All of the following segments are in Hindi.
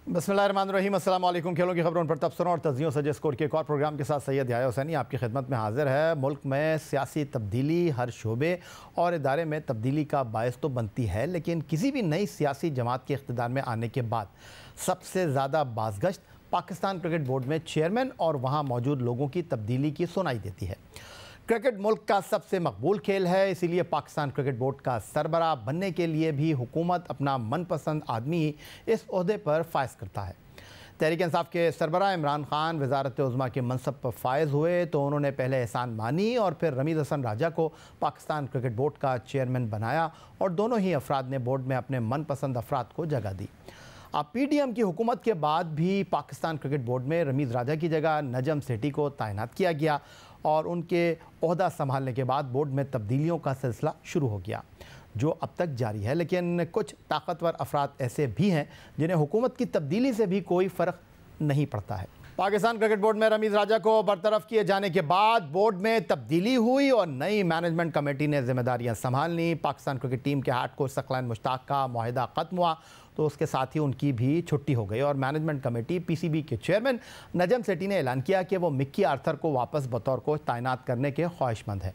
बिस्मिल्लाहिर्रहमानिर्रहीम, अस्सलाम वालेकुम। खेलों की खबरों पर तबसरों और तज़ियों सजे स्कोर के एक और प्रोग्राम के साथ सैयद याह्या हुसैनी आपकी खिदमत में हाजिर है। मुल्क में सियासी तब्दीली हर शोबे और इदारे में तब्दीली का बायस तो बनती है, लेकिन किसी भी नई सियासी जमात के इख्तिदार में आने के बाद सबसे ज़्यादा बाज़गश्त पाकिस्तान क्रिकेट बोर्ड में चेयरमैन और वहाँ मौजूद लोगों की तब्दीली की सुनाई देती है। क्रिकेट मुल्क का सबसे मकबूल खेल है, इसीलिए पाकिस्तान क्रिकेट बोर्ड का सरबराह बनने के लिए भी हुकूमत अपना मनपसंद आदमी इस ओहदे पर फायज करता है। तहरीक इंसाफ के सरबराह इमरान खान वज़ारत उज़्मा के मनसब पर फायज हुए तो उन्होंने पहले एहसान मानी और फिर रमीज़ हसन राजा को पाकिस्तान क्रिकेट बोर्ड का चेयरमैन बनाया और दोनों ही अफराद ने बोर्ड में अपने मनपसंद अफराद को जगह दी। अब PDM की हुकूमत के बाद भी पाकिस्तान क्रिकेट बोर्ड में रमीज़ राजा की जगह नजम सेठी को तैनात किया गया और उनके ओहदा संभालने के बाद बोर्ड में तब्दीलियों का सिलसिला शुरू हो गया, जो अब तक जारी है। लेकिन कुछ ताकतवर अफराद ऐसे भी हैं जिन्हें हुकूमत की तब्दीली से भी कोई फ़र्क नहीं पड़ता है। पाकिस्तान क्रिकेट बोर्ड में रमीज़ राजा को बरतरफ किए जाने के बाद बोर्ड में तब्दीली हुई और नई मैनेजमेंट कमेटी ने जिम्मेदारियां संभाल ली। पाकिस्तान क्रिकेट टीम के हेड कोच सकलाइन मुश्ताक का मुआहदा ख़त्म हुआ तो उसके साथ ही उनकी भी छुट्टी हो गई और मैनेजमेंट कमेटी PCB के चेयरमैन नजम सेठी ने ऐलान किया कि वो मिक्की आर्थर को वापस बतौर कोच तैनात करने के ख्वाहिशमंद है।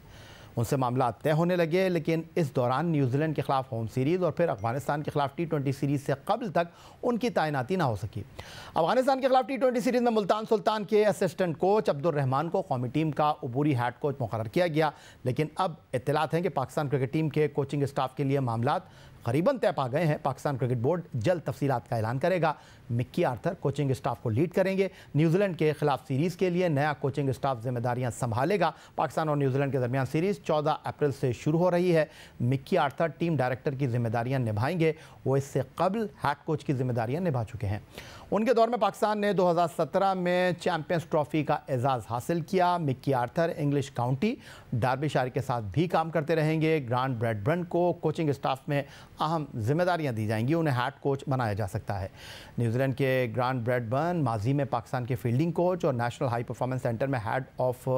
उनसे मामला तय होने लगे, लेकिन इस दौरान न्यूजीलैंड के खिलाफ होम सीरीज़ और फिर अफगानिस्तान के खिलाफ T20 सीरीज़ से कबल तक उनकी तैनाती ना हो सकी। अफगानिस्तान के खिलाफ T20 सीरीज़ में मुल्तान सुल्तान के असिस्टेंट कोच अब्दुल रहमान को कौमी टीम का अबूरी हेड कोच मुकर्रर किया गया, लेकिन अब इत्तलात हैं कि पाकिस्तान क्रिकेट टीम के कोचिंग स्टाफ के लिए मामलात करीबन तय पा गए हैं। पाकिस्तान क्रिकेट बोर्ड जल्द तफसीलात का ऐलान करेगा। मिक्की आर्थर कोचिंग स्टाफ को लीड करेंगे। न्यूजीलैंड के खिलाफ सीरीज़ के लिए नया कोचिंग स्टाफ जिम्मेदारियां संभालेगा। पाकिस्तान और न्यूजीलैंड के दरमियान सीरीज़ 14 अप्रैल से शुरू हो रही है। मिक्की आर्थर टीम डायरेक्टर की जिम्मेदारियां निभाएंगे। वो इससे कबल हेड कोच की जिम्मेदारियां निभा चुके हैं। उनके दौर में पाकिस्तान ने 2017 में चैंपियंस ट्रॉफी का एजाज़ हासिल किया। मिक्की आर्थर इंग्लिश काउंटी डार्बीशायर के साथ भी काम करते रहेंगे। ग्रांट ब्रैडबर्न को कोचिंग स्टाफ में अहम जिम्मेदारियां दी जाएंगी, उन्हें हेड कोच बनाया जा सकता है। न्यूजीलैंड के ग्रांट ब्रैडबर्न माजी में पाकिस्तान के फील्डिंग कोच और नेशनल हाई परफॉर्मेंस सेंटर में हेड ऑफ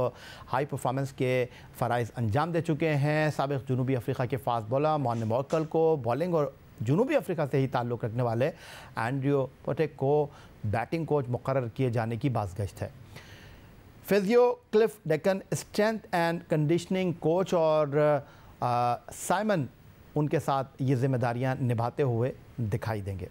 हाई परफॉर्मेंस के फ़राइज़ अंजाम दे चुके हैं। साबिक़ जनूबी अफ्रीका के फास्ट बॉलर मॉन मॉर्कल को बॉलिंग और जनूबी अफ्रीका से ही ताल्लुक़ रखने वाले एंड्रयू पोटेक को बैटिंग कोच मुकर्रर किए जाने की बाज़गश्त है। Physio Cliff Deccan strength and conditioning coach और साइमन उनके साथ ये जिम्मेदारियां निभाते हुए दिखाई देंगे।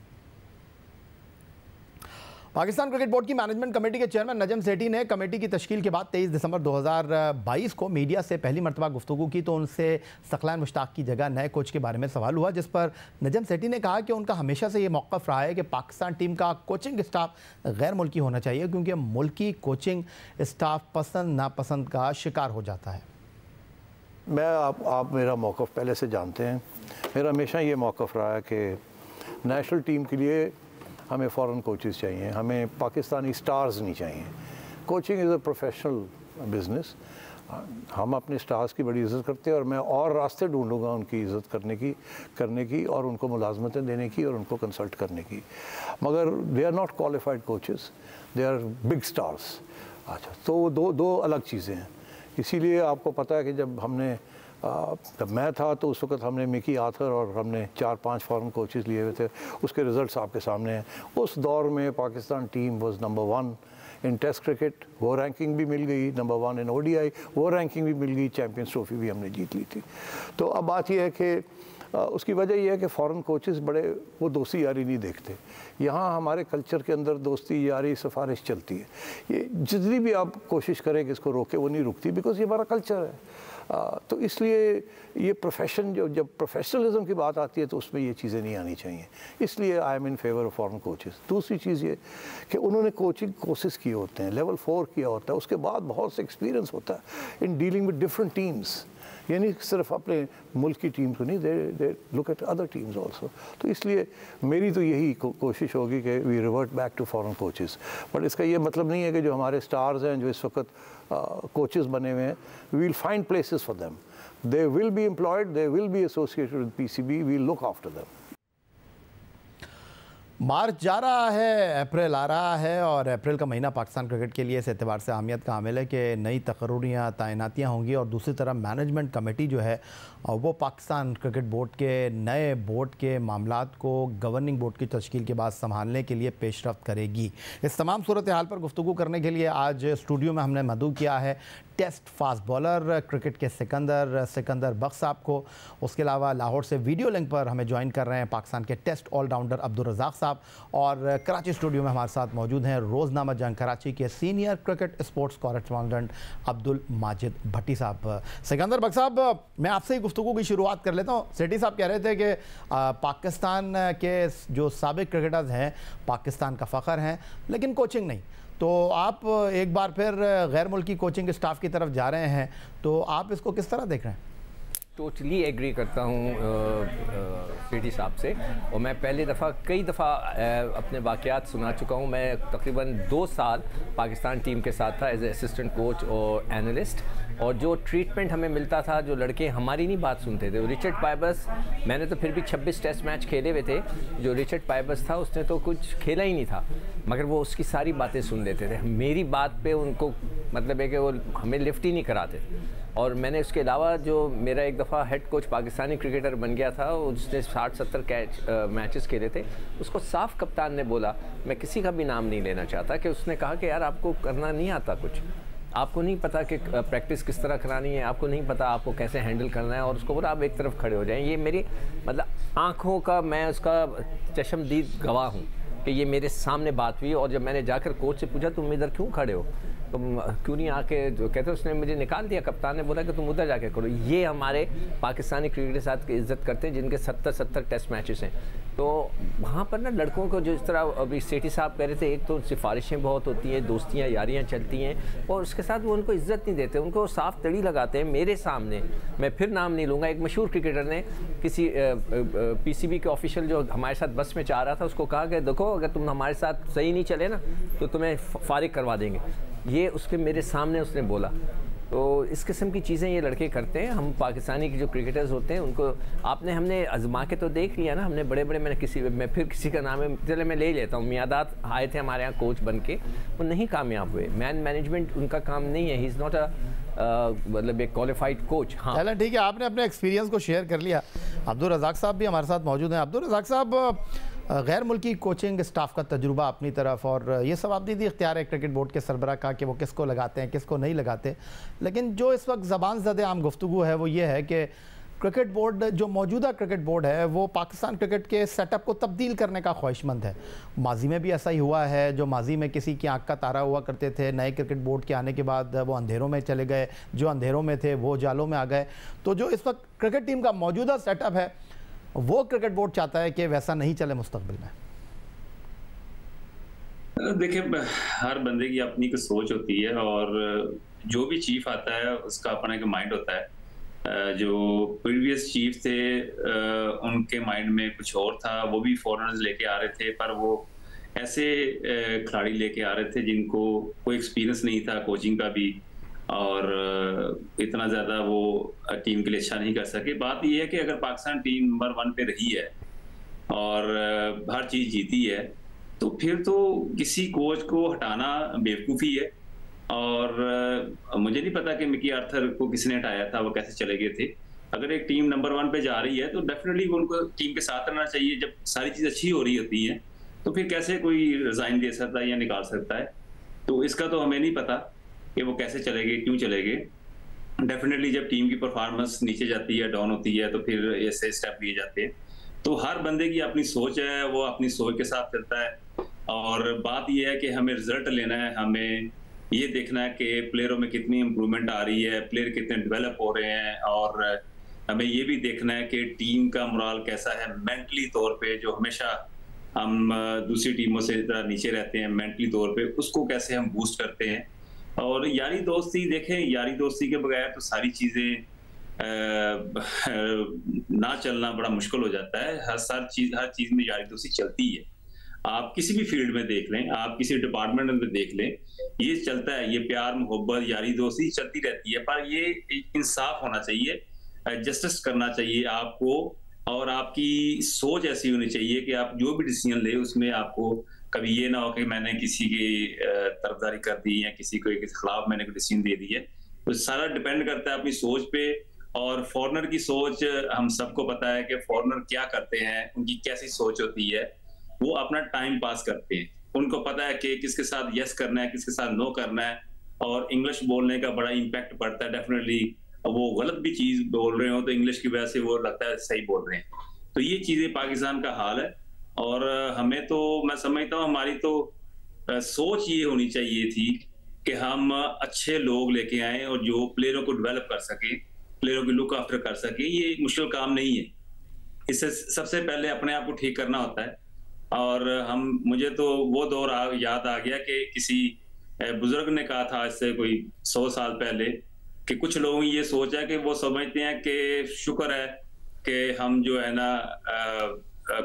पाकिस्तान क्रिकेट बोर्ड की मैनेजमेंट कमेटी के चेयरमैन नजम सेठी ने कमेटी की तश्कील के बाद 23 दिसंबर 2022 को मीडिया से पहली मरतबा गुफ्तगू की तो उनसे सकलाइन मुश्ताक की जगह नए कोच के बारे में सवाल हुआ, जिस पर नजम सेठी ने कहा कि उनका हमेशा से ये मौक़िफ़ रहा है कि पाकिस्तान टीम का कोचिंग स्टाफ गैर मुल्की होना चाहिए, क्योंकि मुल्की कोचिंग स्टाफ पसंद नापसंद का शिकार हो जाता है। मैं आप मेरा मौक़िफ़ पहले से जानते हैं। मेरा हमेशा ये मौक़िफ़ रहा है कि नेशनल टीम के लिए हमें फ़ॉरेन कोचेज़ चाहिए, हमें पाकिस्तानी स्टार्स नहीं चाहिए। Coaching is a professional business. हम अपने स्टार्स की बड़ी इज़्ज़त करते हैं और मैं और रास्ते ढूंढूंगा उनकी इज़्ज़त करने की और उनको मुलाजमतें देने की और उनको कंसल्ट करने की, मगर they are not qualified coaches, they are big stars. अच्छा, तो दो अलग चीज़ें हैं। इसीलिए आपको पता है कि जब मैं था तो उस वक्त हमने मिकी आर्थर और हमने 4-5 फॉरेन कोचेज़ लिए हुए थे। उसके रिज़ल्ट्स आपके सामने हैं। उस दौर में Pakistan team was number 1 in test cricket, वो रैंकिंग भी मिल गई, नंबर 1 इन ODI, वो रैंकिंग भी मिल गई, चैम्पियंस ट्रॉफी भी हमने जीत ली थी। तो अब बात यह है कि उसकी वजह यह है कि फ़ॉरेन कोचेज़ बड़े वो दोस्ती यारी नहीं देखते। यहाँ हमारे कल्चर के अंदर दोस्ती यारी सिफारिश चलती है। ये जितनी भी आप कोशिश करें कि इसको रोके, वो नहीं रुकती, बिकॉज ये हमारा कल्चर है। तो इसलिए ये प्रोफेशन जब प्रोफेशनलिज्म की बात आती है तो उसमें ये चीज़ें नहीं आनी चाहिए। इसलिए I am in favour of foreign coaches. दूसरी चीज़ ये कि उन्होंने कोचिंग कोर्सेज़ किए होते हैं, लेवल 4 किया होता है, उसके बाद बहुत से एक्सपीरियंस होता है in dealing with different teams. यानी सिर्फ अपने मुल्क की टीम को नहीं, they look at other teams also. तो इसलिए मेरी तो यही कोशिश होगी कि we revert back to foreign coaches. But इसका ये मतलब नहीं है कि जो हमारे स्टार्स हैं जो इस वक्त कोचेज़ बने हुए हैं, we will find places for them, they will be employed, they will be associated with PCB, we look after them. March जा रहा है, अप्रैल आ रहा है और अप्रैल का महीना पाकिस्तान क्रिकेट के लिए इस एतबार से अहमियत का हामिल है कि नई तकर्रियाँ तैनातियाँ होंगी और दूसरी तरफ मैनेजमेंट कमेटी जो है वो पाकिस्तान क्रिकेट बोर्ड के नए बोर्ड के मामलात को गवर्निंग बोर्ड की तश्कील के बाद संभालने के लिए पेशरफ्त करेगी। इस तमाम सूरत हाल पर गुफ्तगू करने के लिए आज स्टूडियो में हमने मदऊ किया है टेस्ट फास्ट बॉलर क्रिकेट के सिकंदर बख्श साहब को। उसके अलावा लाहौर से वीडियो लिंक पर हमें ज्वाइन कर रहे हैं पाकिस्तान के टेस्ट ऑलराउंडर अब्दुल रज़ाक साहब और कराची स्टूडियो में हमारे साथ मौजूद हैं रोज़नामा जंग कराची के senior cricket sports correspondent Abdul Majid Bhatti साहब। सिकंदर बख्श साहब, मैं आपसे ही गुफ्तगू की शुरुआत कर लेता हूँ। सेठी साहब कह रहे थे कि पाकिस्तान के जो साबिक क्रिकेटर्स हैं पाकिस्तान का फ़ख्र हैं लेकिन कोचिंग नहीं, तो आप एक बार फिर गैर मुल्की कोचिंग स्टाफ की तरफ जा रहे हैं, तो आप इसको किस तरह देख रहे हैं? टोटली एग्री करता हूँ सेठी साहब से, और मैं कई दफ़ा अपने वाक़यात सुना चुका हूँ। मैं तकरीबन 2 साल पाकिस्तान टीम के साथ था एज ए असिस्टेंट कोच और एनालिस्ट, और जो ट्रीटमेंट हमें मिलता था, जो लड़के हमारी नहीं बात सुनते थे। रिचर्ड पाइबस, मैंने तो फिर भी 26 टेस्ट मैच खेले हुए थे, जो रिचर्ड पाइबस था उसने तो कुछ खेला ही नहीं था, मगर वो उसकी सारी बातें सुन लेते थे। मेरी बात पे उनको मतलब है कि वो हमें लिफ्ट ही नहीं कराते थे। और मैंने उसके अलावा जो मेरा एक दफ़ा हेड कोच पाकिस्तानी क्रिकेटर बन गया था, उसने 60-70 मैचेस खेले थे, उसको साफ कप्तान ने बोला, मैं किसी का भी नाम नहीं लेना चाहता, कि उसने कहा कि यार आपको करना नहीं आता, कुछ आपको नहीं पता कि प्रैक्टिस किस तरह करानी है, आपको नहीं पता आपको कैसे हैंडल करना है, और उसको बोला आप एक तरफ खड़े हो जाएं। ये मेरी मतलब आँखों का, मैं उसका चश्मदीद गवाह हूँ कि ये मेरे सामने बात हुई। और जब मैंने जाकर कोच से पूछा तुम इधर क्यों खड़े हो, तुम क्यों नहीं आके, जो कहते उसने मुझे निकाल दिया, कप्तान ने बोला कि तुम उधर जाके करो। ये हमारे पाकिस्तानी क्रिकेट के साथ इज्जत करते हैं जिनके 70 टेस्ट मैचेस हैं। तो वहाँ पर ना लड़कों को, जो इस तरह अभी सेठी साहब कह रहे थे, एक तो सिफारिशें बहुत होती हैं, दोस्तियाँ यारियाँ चलती हैं, और उसके साथ वो उनको इज्जत नहीं देते, उनको साफ तड़ी लगाते हैं मेरे सामने। मैं फिर नाम नहीं लूँगा, एक मशहूर क्रिकेटर ने किसी PCB के ऑफिशियल जो हमारे साथ बस में जा रहा था उसको कहा कि देखो अगर तुम हमारे साथ सही नहीं चले ना तो तुम्हें फारिग करवा देंगे। ये उसके मेरे सामने उसने बोला। तो इस किस्म की चीज़ें ये लड़के करते हैं। हम पाकिस्तानी के जो क्रिकेटर्स होते हैं उनको हमने आजमा के तो देख लिया ना, हमने बड़े मैं फिर किसी का नाम है, चले मैं ले लेता हूँ, मियादात आए थे हमारे यहाँ कोच बन के, वो नहीं कामयाब हुए। मैनेजमेंट उनका काम नहीं है, ही इज़ नॉट मतलब एक क्वालिफाइड कोच। हाँ चलें ठीक है, आपने अपने एक्सपीरियंस को शेयर कर लिया। अब्दुल रज़ाक साहब भी हमारे साथ मौजूद हैं। अब्दुल रज़ाक साहब, गैर मुल्की कोचिंग स्टाफ का तजुर्बा अपनी तरफ, और ये सब आप दीदी इख्तियार है क्रिकेट बोर्ड के सरबराह का कि वो किसको लगाते हैं किसको नहीं लगाते, लेकिन जो इस वक्त ज़बान ज़दे आम गुफ्तगू है वो ये है कि क्रिकेट बोर्ड, जो मौजूदा क्रिकेट बोर्ड है, वो पाकिस्तान क्रिकेट के सेटअप को तब्दील करने का ख्वाहिशमंद है। माजी में भी ऐसा ही हुआ है, जो माजी में किसी की आँख का तारा हुआ करते थे, नए क्रिकेट बोर्ड के आने के बाद वो अंधेरों में चले गए, जो अंधेरों में थे वो जालों में आ गए। तो जो इस वक्त क्रिकेट टीम का मौजूदा सेटअप है वो क्रिकेट बोर्ड चाहता है कि वैसा नहीं चले मुस्तकबिल में। देखिए, हर बंदे की अपनी कुछ सोच होती है, और जो भी चीफ आता है उसका अपना एक माइंड होता है। जो प्रीवियस चीफ थे उनके माइंड में कुछ और था, वो भी फॉरेनर्स लेके आ रहे थे, पर वो ऐसे खिलाड़ी लेके आ रहे थे जिनको कोई एक्सपीरियंस नहीं था कोचिंग का भी, और इतना ज़्यादा वो टीम के लिए अच्छा नहीं कर सके। बात ये है कि अगर पाकिस्तान टीम नंबर 1 पे रही है और हर चीज़ जीती है, तो फिर तो किसी कोच को हटाना बेवकूफ़ी है। और मुझे नहीं पता कि मिकी आर्थर को किसने हटाया था, वो कैसे चले गए थे। अगर एक टीम नंबर 1 पे जा रही है तो डेफिनेटली उनको टीम के साथ रहना चाहिए। जब सारी चीज़ अच्छी हो रही होती है तो फिर कैसे कोई रिज़ाइन दे सकता है या निकाल सकता है, तो इसका तो हमें नहीं पता कि वो कैसे चले गए, क्यों चले गए। डेफिनेटली जब टीम की परफॉर्मेंस नीचे जाती है, डाउन होती है, तो फिर ऐसे स्टेप लिए जाते हैं। तो हर बंदे की अपनी सोच है, वो अपनी सोच के साथ चलता है। और बात यह है कि हमें रिजल्ट लेना है, हमें ये देखना है कि प्लेयरों में कितनी इम्प्रूवमेंट आ रही है, प्लेयर कितने डेवलप हो रहे हैं, और हमें ये भी देखना है कि टीम का मोराल कैसा है मेंटली तौर पे। जो हमेशा हम दूसरी टीमों से तरह नीचे रहते हैं मेंटली तौर पे, उसको कैसे हम बूस्ट करते हैं। और यारी दोस्ती, देखें, यारी दोस्ती के बगैर तो सारी चीज़ें ना चलना बड़ा मुश्किल हो जाता है। हर चीज़ में यारी दोस्ती चलती है। आप किसी भी फील्ड में देख लें, आप किसी डिपार्टमेंट में देख लें, ये चलता है। ये प्यार मोहब्बत यारी दोस्ती चलती रहती है, पर ये इंसाफ होना चाहिए, जस्टिस करना चाहिए आपको और आपकी सोच ऐसी होनी चाहिए कि आप जो भी डिसीजन ले उसमें आपको कभी ये ना हो कि मैंने किसी की तरफदारी कर दी या किसी के खिलाफ मैंने कोई डिसीजन दे दी है। तो सारा डिपेंड करता है अपनी सोच पे। और फॉरेनर की सोच हम सबको पता है कि फॉरेनर क्या करते हैं, उनकी कैसी सोच होती है। वो अपना टाइम पास करते हैं, उनको पता है कि किसके साथ यस करना है, किसके साथ नो करना है। और इंग्लिश बोलने का बड़ा इम्पैक्ट पड़ता है डेफिनेटली। वो गलत भी चीज बोल रहे हो तो इंग्लिश की वजह से वो लगता है सही बोल रहे हैं। तो ये चीजें पाकिस्तान का हाल है। और हमें तो, मैं समझता हूँ हमारी तो सोच ये होनी चाहिए थी कि हम अच्छे लोग लेके आए और जो प्लेयरों को डेवलप कर सके, प्लेयरों की लुक आफ्टर कर सके। ये मुश्किल काम नहीं है। इससे सबसे पहले अपने आप को ठीक करना होता है। और मुझे तो वो दौर याद आ गया कि किसी बुजुर्ग ने कहा था, इससे कोई 100 साल पहले, कि कुछ लोगों की ये सोच है कि वो समझते हैं कि शुक्र है कि हम जो है ना,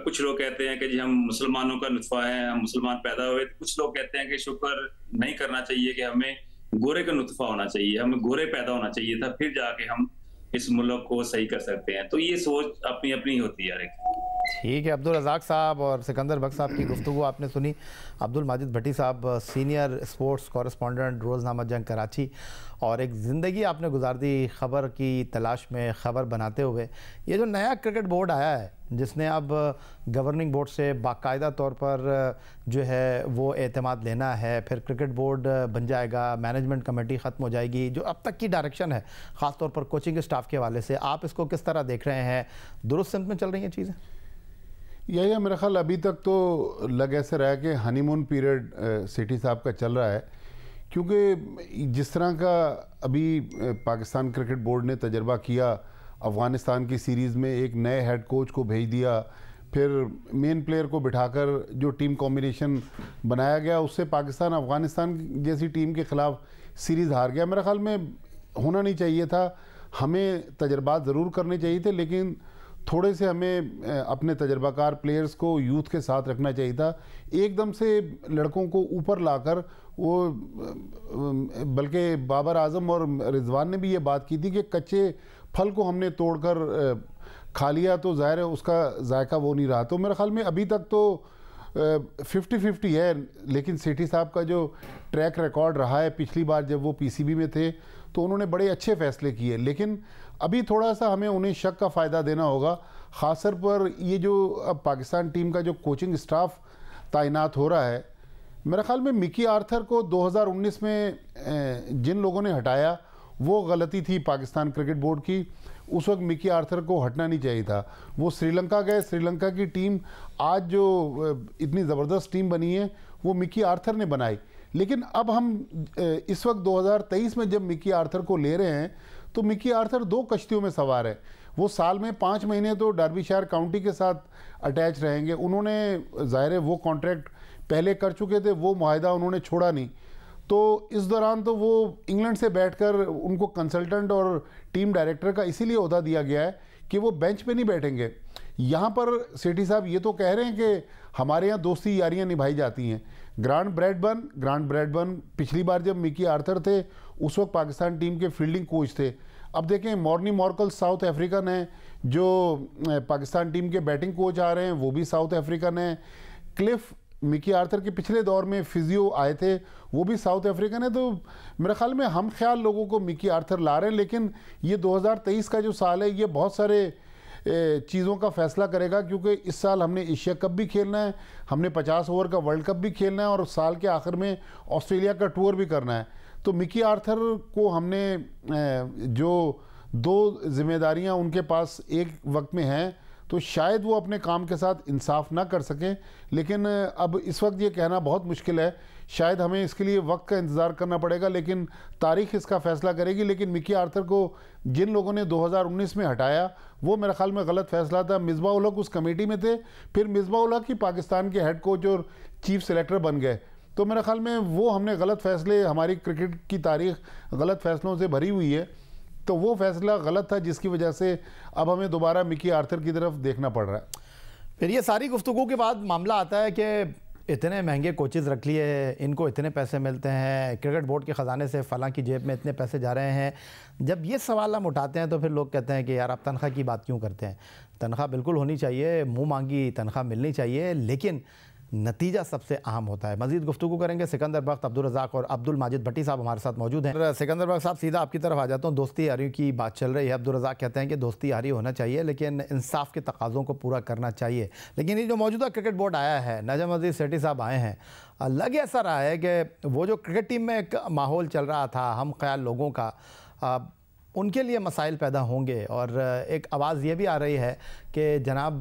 कुछ लोग कहते हैं कि जी हम मुसलमानों का नुतफा है, हम मुसलमान पैदा हुए। कुछ लोग कहते हैं कि शुक्र नहीं करना चाहिए, कि हमें गोरे का नुतफा होना चाहिए, हमें गोरे पैदा होना चाहिए था, फिर जाके हम इस मुल्क को सही कर सकते हैं। तो ये सोच अपनी अपनी होती है। ठीक है, अब्दुल रज़ाक साहब और सिकंदर बख्श साहब की गुफ्तगू आपने सुनी। अब्दुल माजिद भट्टी साहब, सीनियर स्पोर्ट्स कॉरेस्पॉन्डेंट, रोज़नामा जंग कराची, और एक ज़िंदगी आपने गुजार दी खबर की तलाश में, खबर बनाते हुए। ये जो नया क्रिकेट बोर्ड आया है, जिसने अब गवर्निंग बोर्ड से बाकायदा तौर पर जो है वो एतमाद लेना है, फिर क्रिकेट बोर्ड बन जाएगा, मैनेजमेंट कमेटी ख़त्म हो जाएगी, जो अब तक की डायरेक्शन है ख़ास तौर पर कोचिंग स्टाफ के हवाले से, आप इसको किस तरह देख रहे हैं? दुरुस्त सिमत में चल रही हैं चीज़ें? यही मेरा ख्याल अभी तक तो लग ऐसे रहा है कि हनीमून पीरियड सेठी साहब का चल रहा है, क्योंकि जिस तरह का अभी पाकिस्तान क्रिकेट बोर्ड ने तजर्बा किया, अफ़गानिस्तान की सीरीज़ में एक नए हेड कोच को भेज दिया, फिर मेन प्लेयर को बिठाकर जो टीम कॉम्बिनेशन बनाया गया, उससे पाकिस्तान अफ़गानिस्तान जैसी टीम के ख़िलाफ़ सीरीज़ हार गया। मेरे ख्याल में होना नहीं चाहिए था, हमें तजर्बात ज़रूर करने चाहिए थे, लेकिन थोड़े से हमें अपने तजर्बाकार प्लेयर्स को यूथ के साथ रखना चाहिए था। एकदम से लड़कों को ऊपर लाकर वो, बल्कि बाबर आजम और रिजवान ने भी ये बात की थी कि कच्चे फल को हमने तोड़कर खा लिया तो ज़ाहिर है उसका जायका वो नहीं रहा। तो मेरे ख्याल में अभी तक तो 50-50 है, लेकिन सेठी साहब का जो ट्रैक रिकॉर्ड रहा है, पिछली बार जब वो पीसीबी में थे तो उन्होंने बड़े अच्छे फैसले किए, लेकिन अभी थोड़ा सा हमें उन्हें शक का फ़ायदा देना होगा। ख़ासतौर पर ये जो अब पाकिस्तान टीम का जो कोचिंग स्टाफ तैनात हो रहा है, मेरे ख्याल में मिकी आर्थर को 2019 में जिन लोगों ने हटाया वो गलती थी पाकिस्तान क्रिकेट बोर्ड की। उस वक्त मिकी आर्थर को हटना नहीं चाहिए था। वो श्रीलंका गए, श्रीलंका की टीम आज जो इतनी ज़बरदस्त टीम बनी है वो मिकी आर्थर ने बनाई। लेकिन अब हम इस वक्त 2023 में जब मिकी आर्थर को ले रहे हैं तो मिकी आर्थर 2 कश्तियों में सवार है। वो साल में 5 महीने तो डर्बीशायर काउंटी के साथ अटैच रहेंगे। उन्होंने ज़ाहिर है वो कॉन्ट्रैक्ट पहले कर चुके थे, वो मुआहदा उन्होंने छोड़ा नहीं। तो इस दौरान तो वो इंग्लैंड से बैठकर उनको कंसल्टेंट और टीम डायरेक्टर का इसीलिए ओहदा दिया गया है कि वो बेंच पे नहीं बैठेंगे। यहाँ पर सेठी साहब ये तो कह रहे हैं कि हमारे यहाँ दोस्ती यारियाँ निभाई जाती हैं। ग्रांट ब्रैडबर्न पिछली बार जब मिकी आर्थर थे उस वक्त पाकिस्तान टीम के फील्डिंग कोच थे। अब देखें मॉर्नी मॉर्कल साउथ अफ्रीकन है, जो पाकिस्तान टीम के बैटिंग कोच आ रहे हैं वो भी साउथ अफ्रीकन है। क्लिफ मिकी आर्थर के पिछले दौर में फिजियो आए थे, वो भी साउथ अफ्रीकन है। तो मेरे ख्याल में हम ख्याल लोगों को मिकी आर्थर ला रहे हैं, लेकिन ये 2023 का जो साल है ये बहुत सारे चीज़ों का फैसला करेगा, क्योंकि इस साल हमने एशिया कप भी खेलना है, हमने 50 ओवर का वर्ल्ड कप भी खेलना है और साल के आखिर में ऑस्ट्रेलिया का टूर भी करना है। तो मिकी आर्थर को हमने जो 2 जिम्मेदारियां उनके पास एक वक्त में हैं, तो शायद वो अपने काम के साथ इंसाफ ना कर सकें। लेकिन अब इस वक्त ये कहना बहुत मुश्किल है, शायद हमें इसके लिए वक्त का इंतज़ार करना पड़ेगा, लेकिन तारीख इसका फ़ैसला करेगी। लेकिन मिकी आर्थर को जिन लोगों ने 2019 में हटाया वो मेरे ख्याल में गलत फ़ैसला था। मिसबाह उल हक उस कमेटी में थे, फिर मिसबाह उल हक ही पाकिस्तान के हेड कोच और चीफ सेलेक्टर बन गए। तो मेरे ख्याल में वो हमने गलत फ़ैसले, हमारी क्रिकेट की तारीख गलत फ़ैसलों से भरी हुई है, तो वो फैसला गलत था जिसकी वजह से अब हमें दोबारा मिकी आर्थर की तरफ देखना पड़ रहा है। फिर ये सारी गुफ्तगू के बाद मामला आता है कि इतने महंगे कोचेज़ रख लिए, इनको इतने पैसे मिलते हैं, क्रिकेट बोर्ड के ख़जाने से फ़लाँ की जेब में इतने पैसे जा रहे हैं, जब ये सवाल हम उठाते हैं तो फिर लोग कहते हैं कि यार आप तनख्वाह की बात क्यों करते हैं। तनख्वाह बिल्कुल होनी चाहिए, मुँह मांगी तनख्वाह मिलनी चाहिए, लेकिन नतीजा सबसे अहम होता है। मज़ीद गुफ्तगू करेंगे। सिकंदर बख्त, अब्दुल रज़ाक और अब्दुल माजिद भट्टी साहब हमारे साथ मौजूद हैं। सिकंदर बख्त साहब, सीधा आपकी तरफ आ जाता हूँ। दोस्ती यारी की बात चल रही है। अब्दुल रज़ाक कहते हैं कि दोस्ती यारी होना चाहिए, लेकिन इंसाफ के तकाज़ों को पूरा करना चाहिए। लेकिन ये जो मौजूदा क्रिकेट बोर्ड आया है, नजम अजीज़ सेठी साहब आए हैं, लग ऐसा रहा है कि वो जो क्रिकेट टीम में एक माहौल चल रहा था हम ख्याल लोगों का, उनके लिए मसाइल पैदा होंगे। और एक आवाज़ ये भी आ रही है कि जनाब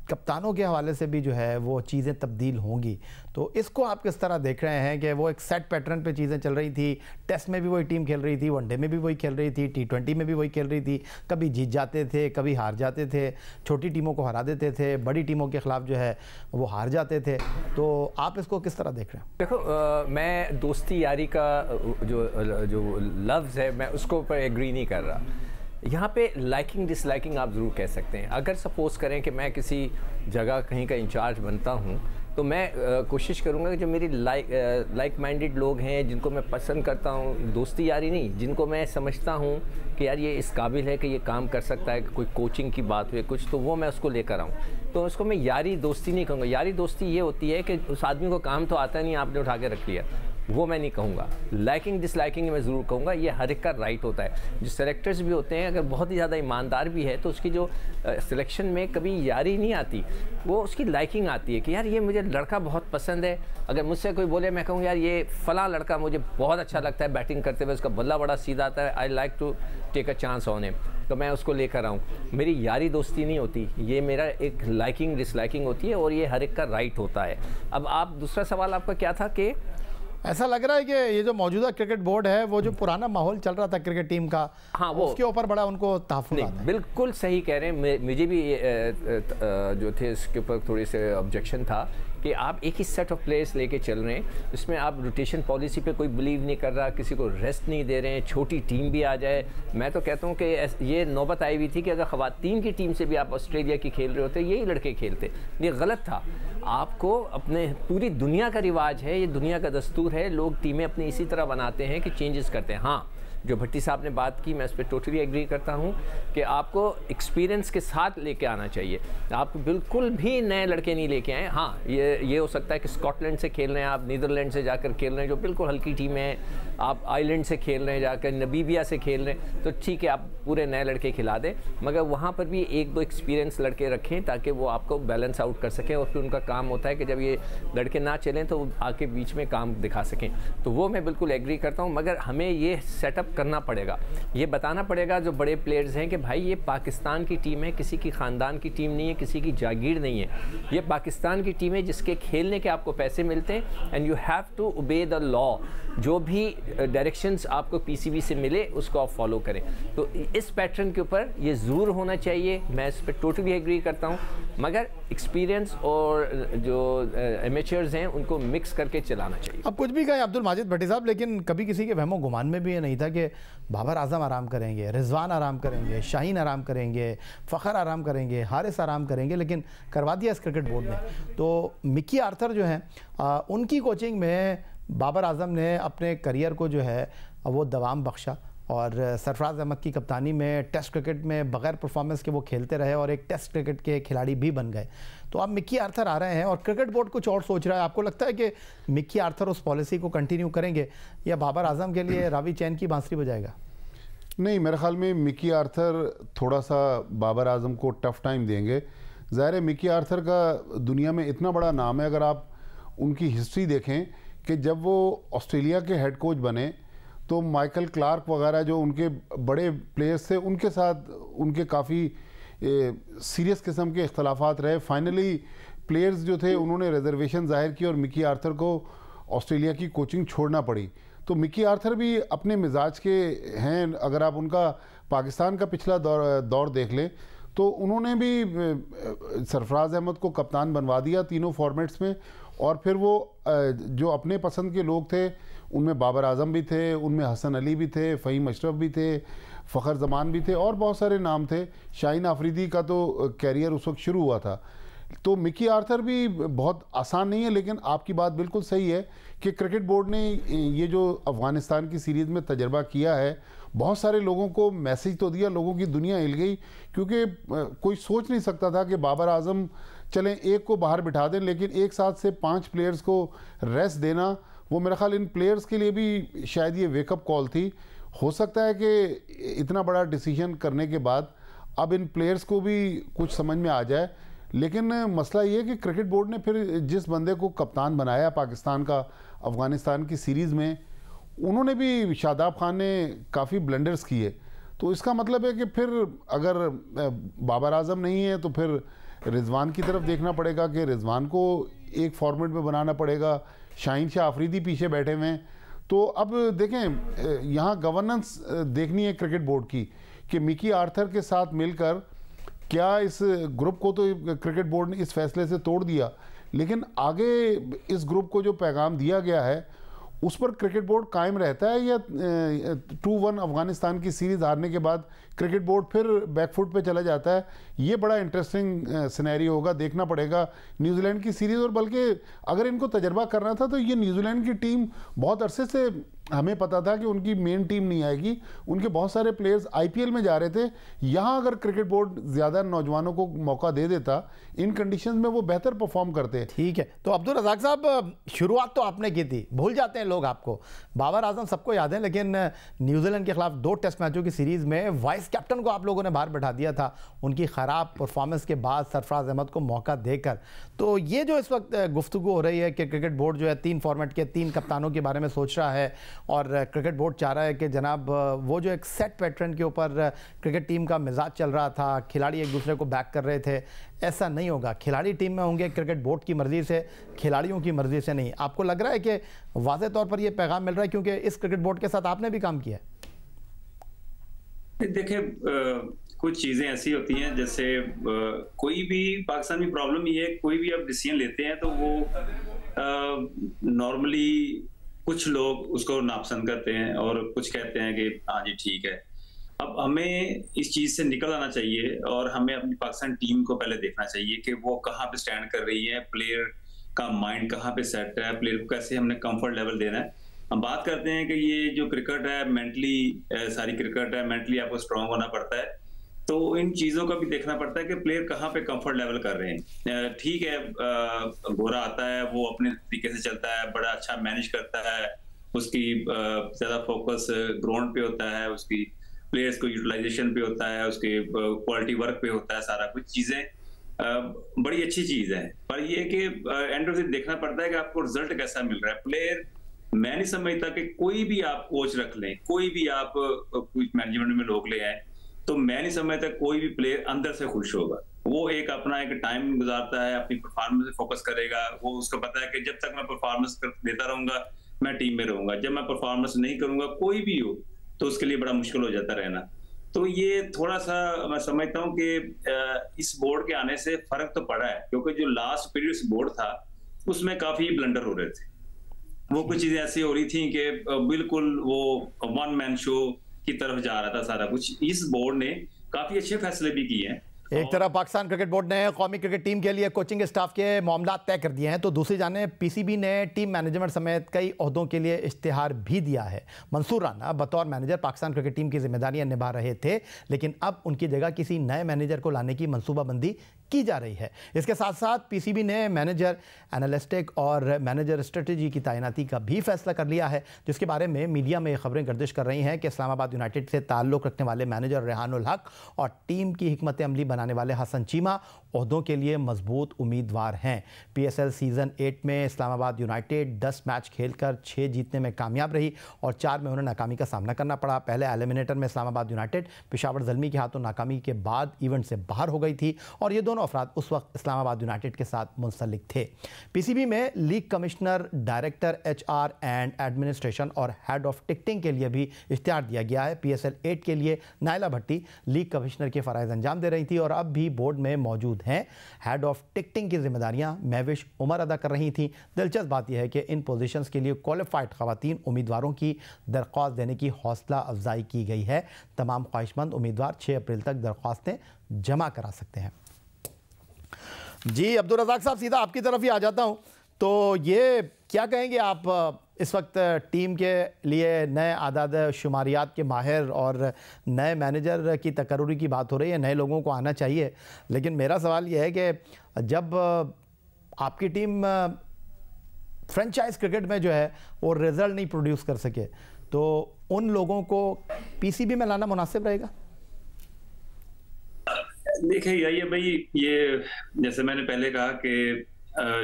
कप्तानों के हवाले से भी जो है वो चीज़ें तब्दील होंगी। तो इसको आप किस तरह देख रहे हैं कि वो एक सेट पैटर्न पे चीज़ें चल रही थी, टेस्ट में भी वही टीम खेल रही थी, वनडे में भी वही खेल रही थी, T20 में भी वही खेल रही थी, कभी जीत जाते थे, कभी हार जाते थे, छोटी टीमों को हरा देते थे, बड़ी टीमों के ख़िलाफ़ जो है वो हार जाते थे। तो आप इसको किस तरह देख रहे हैं? देखो, मैं दोस्ती यारी का जो लफ्ज़ है मैं उसको ऊपर एग्री नहीं कर रहा। यहाँ पे लाइकिंग डिसलाइकिंग आप ज़रूर कह सकते हैं। अगर सपोज़ करें कि मैं किसी जगह कहीं का इंचार्ज बनता हूँ तो मैं कोशिश करूँगा कि जो मेरी लाइक माइंडेड लोग हैं, जिनको मैं पसंद करता हूँ, दोस्ती यारी नहीं, जिनको मैं समझता हूँ कि यार ये इस काबिल है कि ये काम कर सकता है, कोई कोचिंग की बात हुई कुछ, तो वो मैं उसको लेकर आऊँ। तो उसको मैं यारी दोस्ती नहीं कहूँगा। यारी दोस्ती ये होती है कि उस आदमी को काम तो आता नहीं, आपने उठा के रख लिया, वो मैं नहीं कहूँगा। लाइकिंग डिसलाइकिंग मैं ज़रूर कहूँगा, ये हर एक का राइट होता है। जो सेलेक्टर्स भी होते हैं, अगर बहुत ही ज़्यादा ईमानदार भी है तो उसकी जो सिलेक्शन में कभी यारी नहीं आती, वो उसकी लाइकिंग आती है कि यार ये मुझे लड़का बहुत पसंद है। अगर मुझसे कोई बोले, मैं कहूँ यार ये फ़लाँ लड़का मुझे बहुत अच्छा लगता है बैटिंग करते हुए, उसका बल्ला बड़ा सीधा आता है, I like to take a chance on him, तो मैं उसको लेकर आऊँ। मेरी यारी दोस्ती नहीं होती, ये मेरा एक लाइकिंग डिसलाइकिंग होती है और ये हर एक का राइट होता है। अब आप दूसरा सवाल आपका क्या था कि ऐसा लग रहा है कि ये जो मौजूदा क्रिकेट बोर्ड है, वो जो पुराना माहौल चल रहा था क्रिकेट टीम का, हाँ, वो उसके ऊपर बड़ा उनको तहफ़्फ़ुज़ आता है। बिल्कुल सही कह रहे हैं। मुझे भी जो थे इसके ऊपर थोड़ी से ऑब्जेक्शन था कि आप एक ही सेट ऑफ प्लेयर्स लेके चल रहे हैं, इसमें आप रोटेशन पॉलिसी पे कोई बिलीव नहीं कर रहा, किसी को रेस्ट नहीं दे रहे हैं, छोटी टीम भी आ जाए। मैं तो कहता हूँ कि ये नौबत आई हुई थी कि अगर ख़वातीन की टीम से भी आप ऑस्ट्रेलिया की खेल रहे होते, यही लड़के खेलते, ये गलत था। आपको अपने पूरी दुनिया का रिवाज है, ये दुनिया का दस्तूर है, लोग टीमें अपनी इसी तरह बनाते हैं कि चेंजेस करते हैं। हाँ, जो भट्टी साहब ने बात की, मैं इस पर टोटली एग्री करता हूँ कि आपको एक्सपीरियंस के साथ लेके आना चाहिए। आप बिल्कुल भी नए लड़के नहीं लेके आए। हाँ, ये हो सकता है कि स्कॉटलैंड से खेल रहे हैं आप, नीदरलैंड से जाकर खेल रहे हैं जो बिल्कुल हल्की टीम है, आप आइलैंड से खेल रहे हैं, जाकर नबीबिया से खेल रहे हैं, तो ठीक है आप पूरे नए लड़के खिला दें, मगर वहाँ पर भी एक दो एक्सपीरियंस लड़के रखें ताकि वो आपको बैलेंस आउट कर सकें। और फिर उनका काम होता है कि जब ये लड़के ना चलें तो वो आके बीच में काम दिखा सकें। तो वो मैं बिल्कुल एग्री करता हूँ, मगर हमें ये सेटअप करना पड़ेगा, ये बताना पड़ेगा जो बड़े प्लेयर्स हैं कि भाई ये पाकिस्तान की टीम है, किसी की ख़ानदान की टीम नहीं है, किसी की जागीर नहीं है, ये पाकिस्तान की टीम है जिसके खेलने के आपको पैसे मिलते हैं and you have to obey the law. जो भी डायरेक्शंस आपको पीसीबी से मिले उसको आप फॉलो करें। तो इस पैटर्न के ऊपर ये ज़रूर होना चाहिए, मैं इस पर टोटली एग्री करता हूँ, मगर एक्सपीरियंस और जो एमेचर्स हैं उनको मिक्स करके चलाना चाहिए। अब कुछ भी कहें अब्दुल माजिद भट्टी साहब, लेकिन कभी किसी के वहमो गुमान में भी ये नहीं था कि बाबर आजम आराम करेंगे, रिजवान आराम करेंगे, शाहीन आराम करेंगे, फ़खर आराम करेंगे, हारिस आराम करेंगे, लेकिन करवा दिया इस क्रिकेट बोर्ड ने। तो मिकी आर्थर जो हैं उनकी कोचिंग में बाबर आजम ने अपने करियर को जो है वो दवाम बख्शा और सरफराज अहमद की कप्तानी में टेस्ट क्रिकेट में बग़ैर परफॉर्मेंस के वो खेलते रहे और एक टेस्ट क्रिकेट के खिलाड़ी भी बन गए। तो अब मिकी आर्थर आ रहे हैं और क्रिकेट बोर्ड कुछ और सोच रहा है। आपको लगता है कि मिकी आर्थर उस पॉलिसी को कंटिन्यू करेंगे या बाबर आजम के लिए रावी चैन की बांसुरी बजाएगा? नहीं, मेरे ख्याल में मिकी आर्थर थोड़ा सा बाबर आजम को टफ टाइम देंगे। ज़ाहिर है मिकी आर्थर का दुनिया में इतना बड़ा नाम है, अगर आप उनकी हिस्ट्री देखें कि जब वो ऑस्ट्रेलिया के हेड कोच बने तो माइकल क्लार्क वगैरह जो उनके बड़े प्लेयर्स थे उनके साथ उनके काफ़ी सीरियस किस्म के इख्तलाफात रहे। फाइनली प्लेयर्स जो थे उन्होंने रिजर्वेशन जाहिर की और मिकी आर्थर को ऑस्ट्रेलिया की कोचिंग छोड़ना पड़ी। तो मिकी आर्थर भी अपने मिजाज के हैं। अगर आप उनका पाकिस्तान का पिछला दौर देख लें तो उन्होंने भी सरफराज अहमद को कप्तान बनवा दिया तीनों फॉर्मेट्स में, और फिर वो जो अपने पसंद के लोग थे उनमें बाबर आजम भी थे, उनमें हसन अली भी थे, फ़हीम अशरफ भी थे, फ़खर जमान भी थे और बहुत सारे नाम थे। शाहीन आफरीदी का तो कैरियर उस वक्त शुरू हुआ था। तो मिकी आर्थर भी बहुत आसान नहीं है, लेकिन आपकी बात बिल्कुल सही है कि क्रिकेट बोर्ड ने ये जो अफ़गानिस्तान की सीरीज़ में तजर्बा किया है, बहुत सारे लोगों को मैसेज तो दिया, लोगों की दुनिया हिल गई, क्योंकि कोई सोच नहीं सकता था कि बाबर आजम चलें एक को बाहर बिठा दें, लेकिन एक साथ से 5 प्लेयर्स को रेस्ट देना, वो मेरा ख्याल इन प्लेयर्स के लिए भी शायद ये वेकअप कॉल थी। हो सकता है कि इतना बड़ा डिसीजन करने के बाद अब इन प्लेयर्स को भी कुछ समझ में आ जाए, लेकिन मसला ये है कि क्रिकेट बोर्ड ने फिर जिस बंदे को कप्तान बनाया पाकिस्तान का अफ़गानिस्तान की सीरीज़ में, उन्होंने भी, शादाब खान ने काफ़ी ब्लंडर्स किए। तो इसका मतलब है कि फिर अगर बाबर आजम नहीं है तो फिर रिजवान की तरफ देखना पड़ेगा कि रिजवान को एक फॉर्मेट में बनाना पड़ेगा। शाहीन शाह अफरीदी पीछे बैठे हुए हैं। तो अब देखें, यहाँ गवर्नेंस देखनी है क्रिकेट बोर्ड की कि मिकी आर्थर के साथ मिलकर क्या इस ग्रुप को, तो क्रिकेट बोर्ड ने इस फैसले से तोड़ दिया, लेकिन आगे इस ग्रुप को जो पैगाम दिया गया है उस पर क्रिकेट बोर्ड कायम रहता है, या 2-1 अफगानिस्तान की सीरीज़ हारने के बाद क्रिकेट बोर्ड फिर बैकफुट पे चला जाता है। ये बड़ा इंटरेस्टिंग सिनेरियो होगा, देखना पड़ेगा न्यूजीलैंड की सीरीज़। और बल्कि अगर इनको तजर्बा करना था तो ये न्यूजीलैंड की टीम बहुत अरसे से हमें पता था कि उनकी मेन टीम नहीं आएगी, उनके बहुत सारे प्लेयर्स आईपीएल में जा रहे थे। यहाँ अगर क्रिकेट बोर्ड ज़्यादा नौजवानों को मौका दे देता इन कंडीशंस में, वो बेहतर परफॉर्म करते हैं। ठीक है, तो अब्दुल रज़ाक साहब, शुरुआत तो आपने की थी, भूल जाते हैं लोग आपको। बाबर आजम सबको याद है, लेकिन न्यूजीलैंड के खिलाफ 2 टेस्ट मैचों की सीरीज़ में वाइस कैप्टन को आप लोगों ने बाहर बैठा दिया था उनकी ख़राब परफॉर्मेंस के बाद सरफराज अहमद को मौका देकर। तो ये जो इस वक्त गुफ्तगू हो रही है कि क्रिकेट बोर्ड जो है 3 फॉर्मेट के 3 कप्तानों के बारे में सोच रहा है, और क्रिकेट बोर्ड चाह रहा है कि जनाब वो जो एक सेट पैटर्न के ऊपर क्रिकेट टीम का मिजाज चल रहा था, खिलाड़ी एक दूसरे को बैक कर रहे थे, ऐसा नहीं होगा। खिलाड़ी टीम में होंगे क्रिकेट बोर्ड की मर्जी से, खिलाड़ियों की मर्जी से नहीं। आपको लग रहा है कि वाज़ेह तौर पर यह पैगाम मिल रहा है, क्योंकि इस क्रिकेट बोर्ड के साथ आपने भी काम किया है? देखिए, कुछ चीजें ऐसी होती हैं, जैसे कोई भी पाकिस्तान में प्रॉब्लम ये है, कोई भी आप डिसीजन लेते हैं तो वो नॉर्मली कुछ लोग उसको नापसंद करते हैं और कुछ कहते हैं कि हाँ जी ठीक है। अब हमें इस चीज से निकल आना चाहिए और हमें अपनी पाकिस्तान टीम को पहले देखना चाहिए कि वो कहाँ पे स्टैंड कर रही है, प्लेयर का माइंड कहाँ पे सेट है, प्लेयर को कैसे हमने कंफर्ट लेवल देना है। हम बात करते हैं कि ये जो क्रिकेट है मेंटली, सारी क्रिकेट है मेंटली आपको स्ट्रांग होना पड़ता है, तो इन चीजों का भी देखना पड़ता है कि प्लेयर कहाँ पे कंफर्ट लेवल कर रहे हैं। ठीक है, गोरा आता है, वो अपने तरीके से चलता है, बड़ा अच्छा मैनेज करता है, उसकी ज्यादा फोकस ग्राउंड पे होता है, उसकी प्लेयर्स को यूटिलाइजेशन पे होता है, उसके क्वालिटी वर्क पे होता है, सारा कुछ चीजें बड़ी अच्छी चीज है। पर ये कि एंड ऑफ द देखना पड़ता है कि आपको रिजल्ट कैसा मिल रहा है। प्लेयर, मैं नहीं समझता कि कोई भी आप कोच रख लें, कोई भी आप कुछ मैनेजमेंट में लोग ले आए, तो मैं नहीं समझता कोई भी प्लेयर अंदर से खुश होगा। वो एक अपना एक टाइम गुजारता है, अपनी परफॉर्मेंस पे फोकस करेगा। वो उसको पता है कि जब तक मैं परफॉर्मेंस देता रहूंगा मैं टीम में रहूंगा, जब मैं परफॉर्मेंस नहीं करूंगा कोई भी हो तो उसके लिए बड़ा मुश्किल हो जाता रहना। तो ये थोड़ा सा मैं समझता हूँ कि इस बोर्ड के आने से फर्क तो पड़ा है, क्योंकि जो लास्ट पीरियड्स बोर्ड था उसमें काफी ब्लंडर हो रहे थे। वो कुछ चीजें ऐसी हो रही थी कि बिल्कुल वो 1 मैन शो की तरफ जा रहा था सारा कुछ। इस बोर्ड ने काफी अच्छे फैसले भी किए हैं। एक तरफ पाकिस्तान क्रिकेट बोर्ड ने कौमी क्रिकेट टीम के लिए कोचिंग स्टाफ के मामला तय कर दिए हैं, तो दूसरी जाने पीसीबी ने टीम मैनेजमेंट समेत कई ओहदों के लिए इश्तिहार भी दिया है। मंसूर राना बतौर मैनेजर पाकिस्तान क्रिकेट टीम की जिम्मेदारियां निभा रहे थे, लेकिन अब उनकी जगह किसी नए मैनेजर को लाने की मनसूबाबंदी की जा रही है। इसके साथ साथ पीसीबी ने मैनेजर एनालिस्टिक और मैनेजर स्ट्रेटजी की तैनाती का भी फैसला कर लिया है, जिसके बारे में मीडिया में खबरें गर्दिश कर रही हैं कि इस्लामाबाद यूनाइटेड से ताल्लुक़ रखने वाले मैनेजर रेहानुल हक और टीम की हिकमत अमली बनाने वाले हसन चीमा ओहदों के लिए मजबूत उम्मीदवार हैं। पीएसएल सीज़न 8 में इस्लामाबाद यूनाइटेड 10 मैच खेलकर 6 जीतने में कामयाब रही और 4 में उन्हें नाकामी का सामना करना पड़ा। पहले एलिमिनेटर में इस्लामाबाद यूनाइटेड पेशावर ज़ल्मी के हाथों नाकामी के बाद इवेंट से बाहर हो गई थी और ये दोनों अफराद उस वक्त इस्लामाबाद यूनाइटेड के साथ मुंसलिक थे। पीसीबी में league commissioner, director HR and administration और हेड ऑफ टिकटिंग के लिए भी इख्तियार दिया गया है। पीएसएल 8 के लिए नायला भट्टी लीग कमिश्नर के फराइज अंजाम दे रही थी और अब भी बोर्ड में मौजूद हैं। हेड ऑफ टिकटिंग की जिम्मेदारियां महविश उमर अदा कर रही थी। दिलचस्प बात यह है कि इन पोजीशंस के लिए क्वालिफाइड खवातीन उम्मीदवारों की दरख्वास्त देने की हौसला अफजाई की गई है। तमाम ख्वाहिशमंद उम्मीदवार 6 अप्रैल तक दरख्वास्तें जमा करा सकते हैं। जी अब्दुल रज़ाक साहब, सीधा आपकी तरफ ही आ जाता हूँ। तो ये क्या कहेंगे आप, इस वक्त टीम के लिए नए आदाद शुमारियात के माहिर और नए मैनेजर की तकर्रुरी की बात हो रही है, नए लोगों को आना चाहिए, लेकिन मेरा सवाल ये है कि जब आपकी टीम फ्रेंचाइज क्रिकेट में जो है वो रिजल्ट नहीं प्रोड्यूस कर सके, तो उन लोगों को पीसीबी में लाना मुनासिब रहेगा? देखिए यही है भाई, ये जैसे मैंने पहले कहा कि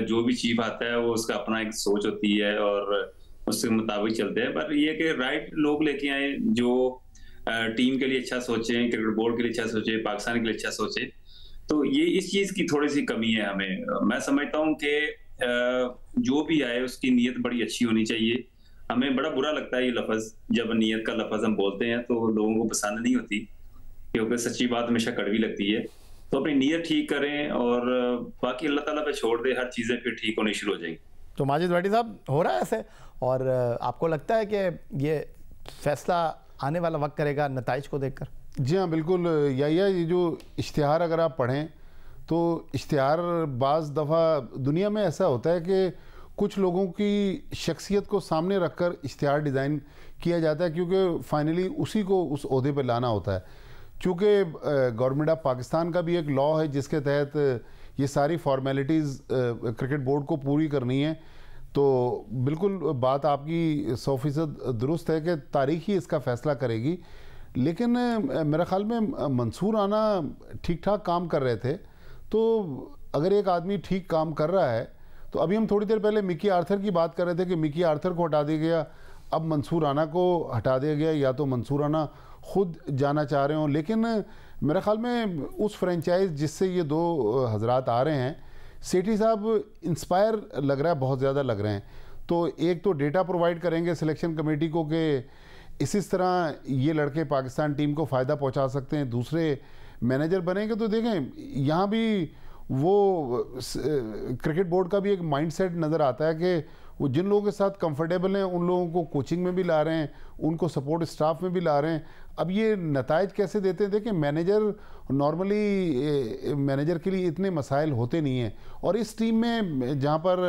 जो भी चीफ आता है वो उसका अपना एक सोच होती है और उसके मुताबिक चलते हैं, पर ये कि राइट लोग लेके आए जो टीम के लिए अच्छा सोचें, क्रिकेट बोर्ड के लिए अच्छा सोचे, पाकिस्तान के लिए अच्छा सोचे। तो ये इस चीज की थोड़ी सी कमी है हमें। मैं समझता हूँ कि जो भी आए उसकी नीयत बड़ी अच्छी होनी चाहिए। हमें बड़ा बुरा लगता है ये लफ्ज, जब नीयत का लफ्ज हम बोलते हैं तो लोगों को पसंद नहीं होती, क्योंकि सच्ची बात हमेशा कड़वी लगती है। तो अपनी नीयत ठीक करें और बाकी अल्लाह ताला पे छोड़ दे, हर चीजें फिर ठीक होनी शुरू हो जाएंगी। तो माजिद भाटी साहब, हो रहा है ऐसे, और आपको लगता है कि ये फैसला आने वाला वक्त करेगा नताइज को देखकर? जी हाँ बिल्कुल। ये जो इश्तिहार अगर आप पढ़ें तो इश्तिहार बाज़ दफ़ा दुनिया में ऐसा होता है कि कुछ लोगों की शख्सियत को सामने रखकर इश्तिहार डिज़ाइन किया जाता है, क्योंकि फाइनली उसी को उस ओहदे पर लाना होता है। चूँकि गवर्नमेंट ऑफ पाकिस्तान का भी एक लॉ है जिसके तहत ये सारी फॉर्मेलिटीज़ क्रिकेट बोर्ड को पूरी करनी है। तो बिल्कुल बात आपकी 100% दुरुस्त है कि तारीख़ ही इसका फ़ैसला करेगी। लेकिन मेरे ख़्याल में मंसूर राना ठीक ठाक काम कर रहे थे, तो अगर एक आदमी ठीक काम कर रहा है, तो अभी हम थोड़ी देर पहले मिकी आर्थर की बात कर रहे थे कि मिकी आर्थर को हटा दिया गया, अब मंसूर राना को हटा दिया गया, या तो मंसूर राना ख़ुद जाना चाह रहे हों। लेकिन मेरे ख़्याल में उस फ्रेंचाइज जिससे ये दो हजरात आ रहे हैं, सेठी साहब इंस्पायर लग रहा है, बहुत ज़्यादा लग रहे हैं। तो एक तो डेटा प्रोवाइड करेंगे सिलेक्शन कमेटी को कि इस तरह ये लड़के पाकिस्तान टीम को फ़ायदा पहुंचा सकते हैं, दूसरे मैनेजर बनेंगे। तो देखें यहाँ भी वो क्रिकेट बोर्ड का भी एक माइंडसेट नज़र आता है कि वो जिन लोगों के साथ कंफर्टेबल हैं उन लोगों को कोचिंग में भी ला रहे हैं, उनको सपोर्ट स्टाफ में भी ला रहे हैं। अब ये नताइज कैसे देते हैं? देखिए मैनेजर नॉर्मली मैनेजर के लिए इतने मसाइल होते नहीं हैं, और इस टीम में जहाँ पर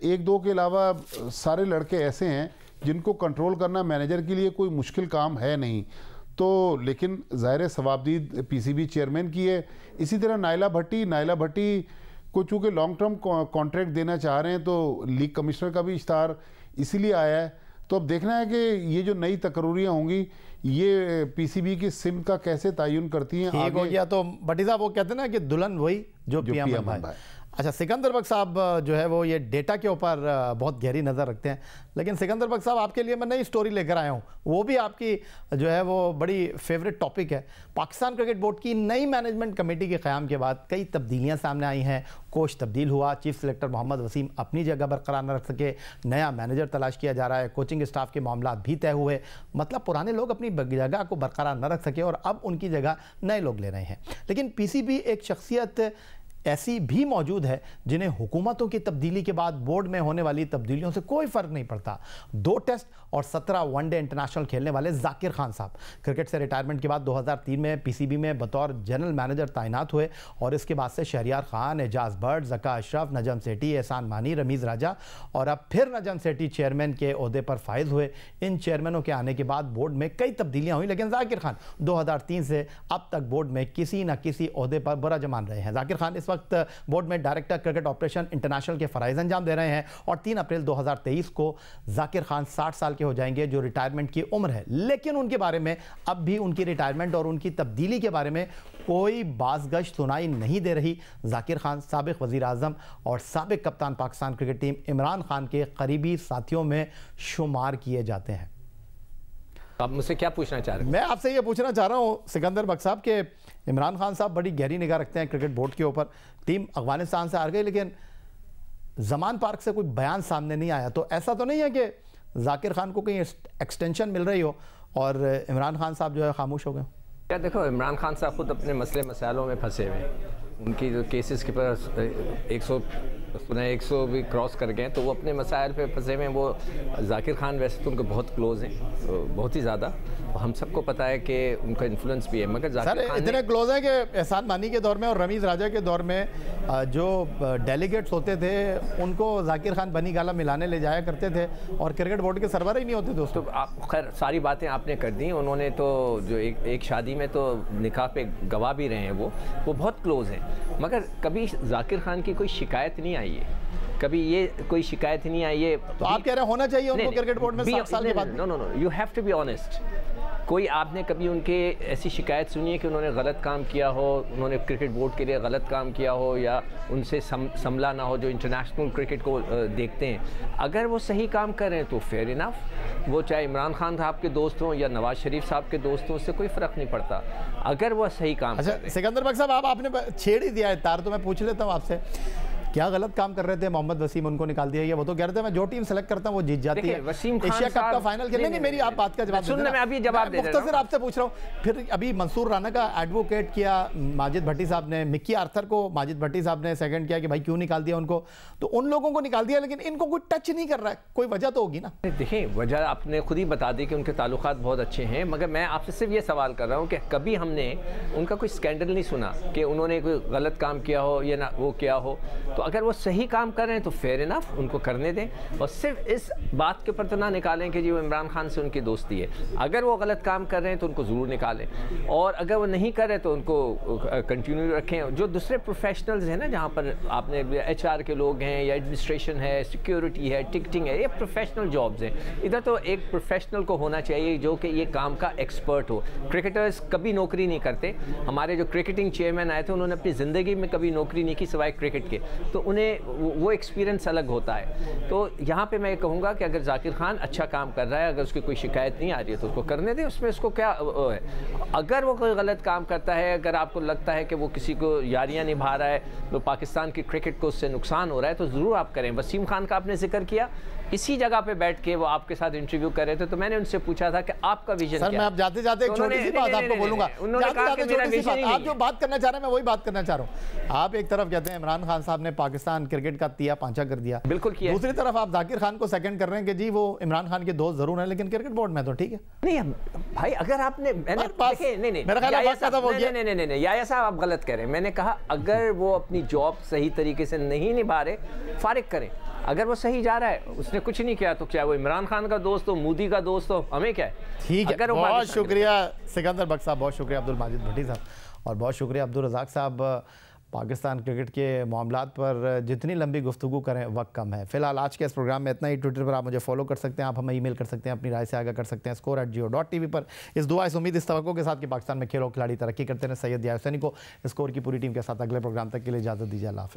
एक दो के अलावा सारे लड़के ऐसे हैं जिनको कंट्रोल करना मैनेजर के लिए कोई मुश्किल काम है नहीं। तो लेकिन ज़ाहिर सवाबदीद पीसीबी चेयरमैन की है। इसी तरह नाइला भट्टी को चूँकि लॉन्ग टर्म कॉन्ट्रैक्ट देना चाह रहे हैं, तो लीग कमिश्नर का भी इश्तार इसीलिए आया है। तो अब देखना है कि ये जो नई तकर्रुरियाँ होंगी ये पीसीबी की सिम का कैसे तयन करती हैं। ठीक हो गया। तो भट्टी साहब वो कहते हैं ना कि दुल्हन वही जो पीएम भाई। अच्छा, सिकंदर बख्श साहब जो है वो ये डेटा के ऊपर बहुत गहरी नज़र रखते हैं, लेकिन सिकंदर बख्श साहब आपके लिए मैं नई स्टोरी लेकर आया हूँ, वो भी आपकी जो है वो बड़ी फेवरेट टॉपिक है। पाकिस्तान क्रिकेट बोर्ड की नई मैनेजमेंट कमेटी के क़याम के बाद कई तब्दीलियाँ सामने आई हैं। कोच तब्दील हुआ, चीफ सेलेक्टर मोहम्मद वसीम अपनी जगह बरकरार न रख सके, नया मैनेजर तलाश किया जा रहा है, कोचिंग स्टाफ के मामला भी तय हुए, मतलब पुराने लोग अपनी जगह को बरकरार न रख सके और अब उनकी जगह नए लोग ले रहे हैं। लेकिन पीसीबी एक शख्सियत ऐसी भी मौजूद है जिन्हें हुकूमतों की तब्दीली के बाद बोर्ड में होने वाली तब्दीलियों से कोई फ़र्क नहीं पड़ता। 2 टेस्ट और 17 वनडे इंटरनेशनल खेलने वाले जाकिर खान साहब क्रिकेट से रिटायरमेंट के बाद 2003 में पीसीबी में बतौर जनरल मैनेजर तैनात हुए, और इसके बाद से शहरियार खान, एजाज भट्ट, ज़का अशरफ, नजम सेठी, एहसान मानी, रमीज़ राजा और अब फिर नजम सेठी चेयरमैन के ओहदे पर फाइज हुए। इन चेयरमैनों के आने के बाद बोर्ड में कई तब्दीलियाँ हुई, लेकिन जाकिर खान 2003 से अब तक बोर्ड में किसी न किसी ओहदे पर बराज मान रहे हैं। जाकिर खान इस वक्त बोर्ड में डायरेक्टर क्रिकेट ऑपरेशन इंटरनेशनल के फराइज अंजाम दे रहे हैं, और 3 अप्रैल 2023 को जाकिर खान 60 साल के हो जाएंगे, जो रिटायरमेंट की उम्र है। लेकिन उनके बारे में अब भी उनकी रिटायरमेंट और उनकी तब्दीली के बारे में कोई बाज़गश्त सुनाई नहीं दे रही। जाकिर खान साबिक वज़ीर आज़म और साबिक कप्तान पाकिस्तान क्रिकेट टीम इमरान खान के करीबी साथियों में शुमार किए जाते हैं। आप मुझसे क्या पूछना चाह रहे हैं? मैं आपसे ये पूछना चाह रहा हूँ सिकंदर बख्श साहब के इमरान खान साहब बड़ी गहरी निगाह रखते हैं क्रिकेट बोर्ड के ऊपर। टीम अफगानिस्तान से हार गई, लेकिन जमान पार्क से कोई बयान सामने नहीं आया। तो ऐसा तो नहीं है कि जाकिर खान को कहीं एक्सटेंशन मिल रही हो और इमरान खान साहब जो है खामोश हो गए? क्या देखो, इमरान खान साहब खुद अपने मसले मसाइलों में फंसे हुए हैं। उनकी जो केसेस के पास सुना 100 भी क्रॉस कर गए, तो वो अपने मसाइल पे फंसे हुए हैं। वो जाकिर खान वैसे तो उनके बहुत क्लोज हैं, तो बहुत ही ज़्यादा, हम सबको पता है कि उनका इन्फ्लुएंस भी है, मगर जाकिर खान इतने क्लोज हैं कि एहसान मानी के दौर में और रमीज़ राजा के दौर में जो डेलीगेट्स होते थे उनको जाकिर खान बनी गाला मिलाने ले जाया करते थे और क्रिकेट बोर्ड के सरबराह ही नहीं होते दोस्तों। तो आप खैर सारी बातें आपने कर दी। उन्होंने तो जो एक शादी में तो निकाह पे गवाह भी रहे हैं, वो बहुत क्लोज हैं, मगर कभी जाकिर खान की कोई शिकायत नहीं आई है, कभी ये कोई शिकायत नहीं आई है। तो आप कह रहे हैं होना चाहिए उनको क्रिकेट बोर्ड में 60 साल के बाद? No, you have to be honest. कोई आपने कभी उनके ऐसी शिकायत सुनी है कि उन्होंने गलत काम किया हो, उन्होंने क्रिकेट बोर्ड के लिए गलत काम किया हो, या उनसे संभला ना हो जो इंटरनेशनल क्रिकेट को देखते हैं? अगर वो सही काम कर रहे हैं तो फेयर इनफ, वो चाहे इमरान खान साहब के दोस्त हों या नवाज शरीफ साहब के दोस्त हों, उससे कोई फ़र्क नहीं पड़ता अगर वो सही काम। अच्छा सिकंदर बख्श साहब, आपने छेड़ ही दिया है तार, तो मैं पूछ लेता हूँ आपसे, क्या गलत काम कर रहे थे मोहम्मद वसीम, उनको निकाल दिया? वो तो कह रहे थे मैं जो टीम सेलेक्ट करता हूँ वो जीत जाती है, एशिया कप का फाइनल खेलने। नहीं, मेरी आप बात का जवाब सुनने में अभी जवाब दे मुख्तसर आपसे पूछ रहा हूँ। फिर अभी मंसूर राना का एडवोकेट किया माजिद भट्टी साहब ने, मिक्की आर्थर को माजिद भट्टी साहब ने सेकंड किया कि भाई क्यों निकाल दिया उनको, तो उन लोगों को निकाल दिया, लेकिन इनको कोई टच नहीं कर रहा है, कोई वजह तो होगी ना? देखिए वजह आपने खुद ही बता दी कि उनके ताल्लुकात बहुत अच्छे हैं, मगर मैं आपसे सिर्फ ये सवाल कर रहा हूँ कि कभी हमने उनका कोई स्कैंडल नहीं सुना कि उन्होंने कोई गलत काम किया हो या ना वो किया हो। तो अगर वो सही काम कर रहे हैं तो फेयर इनफ उनको करने दें, और सिर्फ इस बात के ऊपर तो ना निकालें कि जी वो इमरान खान से उनकी दोस्ती है। अगर वो गलत काम कर रहे हैं तो उनको ज़रूर निकालें, और अगर वो नहीं कर रहे तो उनको कंटिन्यू रखें। जो दूसरे प्रोफेशनल्स हैं ना, जहाँ पर आपने HR के लोग हैं या एडमिनिस्ट्रेशन है, सिक्योरिटी है, टिकटिंग है, ये प्रोफेशनल जॉब्स हैं। इधर तो एक प्रोफेशनल को होना चाहिए जो कि ये काम का एक्सपर्ट हो। क्रिकेटर्स कभी नौकरी नहीं करते। हमारे जो क्रिकेटिंग चेयरमैन आए थे उन्होंने अपनी ज़िंदगी में कभी नौकरी नहीं की सिवाय क्रिकेट के, तो उन्हें वो एक्सपीरियंस अलग होता है। तो यहाँ पे मैं कहूँगा कि अगर जाकिर खान अच्छा काम कर रहा है, अगर उसकी कोई शिकायत नहीं आ रही है तो उसको करने दें, उसमें उसको क्या है। अगर वो कोई गलत काम करता है, अगर आपको लगता है कि वो किसी को यारियाँ निभा रहा है, तो पाकिस्तान की क्रिकेट को उससे नुकसान हो रहा है, तो ज़रूर आप करें। वसीम खान का आपने जिक्र किया, इसी जगह पे बैठ के वो आपके साथ इंटरव्यू कर रहे थे, तो मैंने उनसे पूछा था कि आपका विजन क्या है? मैं अब जाते जाते एक छोटी सी बात आपको बोलूंगा। उन्होंने कहा कि मेरा विजन ही नहीं है। आप जो बात करना चाह रहे हैं मैं वही बात करना चाह रहा हूँ। आप एक तरफ कहते हैं इमरान खान साहब ने पाकिस्तान क्रिकेट का तिया पांचा कर दिया, बिल्कुल किया। दूसरी तरफ आप जाकिर खान को सेकंड कर रहे हैं कि जी वो इमरान खान के दोस्त जरूर हैं, लेकिन क्रिकेट बोर्ड में तो ठीक है। नहीं भाई, अगर आपने नहीं याया साहब आप गलत कह रहे हैं। मैंने कहा अगर वो अपनी जॉब सही तरीके से नहीं निभा रहे, फारिग करें। अगर वो सही जा रहा है, उसने कुछ नहीं किया, तो क्या वो इमरान खान का दोस्त हो, मोदी का दोस्त हो, हमें क्या है? ठीक है, बहुत शुक्रिया सिकंदर बख्श साहब, बहुत शुक्रिया अब्दुल माजिद भट्टी साहब, और बहुत शुक्रिया अब्दुल रज़ाक साहब। पाकिस्तान क्रिकेट के मामलात पर जितनी लंबी गुफ्तगू करें वक्त कम है। फिलहाल आज के इस प्रोग्राम में इतना ही। ट्विटर पर आप मुझे फॉलो कर सकते हैं, आप हमें ईमेल कर सकते हैं, अपनी राय से आगाह कर सकते हैं score@geo.tv पर। इस दुआ इस उम्मीद इस तवक्को के साथ कि पाकिस्तान में खेल और खिलाड़ी तरक्की करते हैं। सैयद यासनी को स्कोर की पूरी टीम के साथ अगले प्रोग्राम तक के लिए इजाज़त दीजिए। अल्लाह हाफ़िज़।